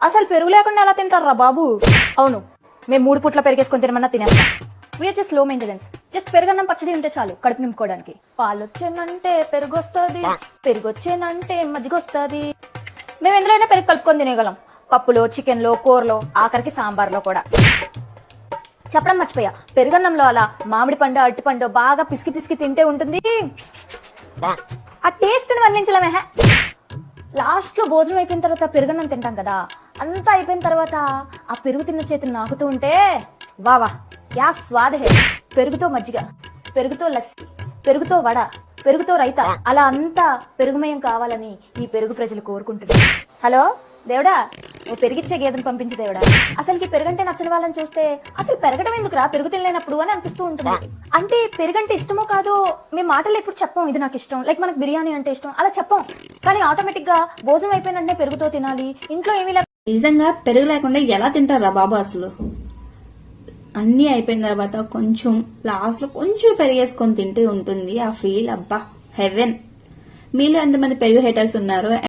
అసలు పెరుగు లేకుండా ఎలా తింటారా బాబు? అవును, మేము 3 పూట్ల పెరిగేసుకొని తినమన్నా తినేస్తాం. వీఆర్ జస్ట్ లో మెయింటెనెన్స్. జస్ట్ పెరుగన్నం పచ్చడి ఉంటే చాలు కడుపు నింపుకోవడానికి. పాలు వచ్చేనంటే పెరుగు వస్తుంది, పెరుగు వచ్చేనంటే మజ్జిగ వస్తుంది. మేము ఎందులోనే పెరుగు కలుపుకొని తినేయగలం. పప్పులో, చికెన్ లో, కూరలో, ఆఖరికి సాంబార్లో కూడా. చెప్పడం మర్చిపోయా, పెరుగన్నంలో అలా మామిడి పండు, అరటి పండు బాగా పిసికి పిసికి తింటే ఉంటుంది. ఆ టేస్ట్ వర్ణించలేమే. లాస్ట్ లో భోజనం అయిపోయిన తర్వాత పెరుగన్నం తింటాం కదా, అంతా అయిపోయిన తర్వాత ఆ పెరుగు తిన్న చేతిని నాకుతూ ఉంటే వావా యా స్వాద హే. పెరుగుతో మజ్జిగ, పెరుగుతో లస్సి, పెరుగుతో వడ, పెరుగుతో రైత, అలా అంతా పెరుగుమయం కావాలని ఈ పెరుగు ప్రజలు కోరుకుంటున్నారు. హలో దేవుడా, ఓ పెరిగిచ్చే గేదెను పంపించు దేవుడా. అసలుకి పెరుగంటే నచ్చని వాళ్ళని చూస్తే అసలు పెరగడం ఎందుకురా పెరుగు తినలేనప్పుడు అని అనిపిస్తూ ఉంటుంది. అంటే పెరుగంటే ఇష్టమో కాదో మేము మాటలు ఎప్పుడు చెప్పం, ఇది నాకు ఇష్టం, లైక్ మనకు బిర్యానీ అంటే ఇష్టం అలా చెప్పం. కానీ ఆటోమేటిక్ గా భోజనం అయిపోయినంటే పెరుగుతో తినాలి, ఇంట్లో ఏమీ లేక. నిజంగా పెరుగు లేకుండా ఎలా తింటారా బాబు? అసలు అన్ని అయిపోయిన తర్వాత కొంచెం లాస్ట్ లో కొంచెం పెరిగేసుకొని తింటే ఉంటుంది ఆ ఫీల్. అబ్బా హెవెన్. మీలో ఎంతమంది పెరుగు హేటర్స్ ఉన్నారు?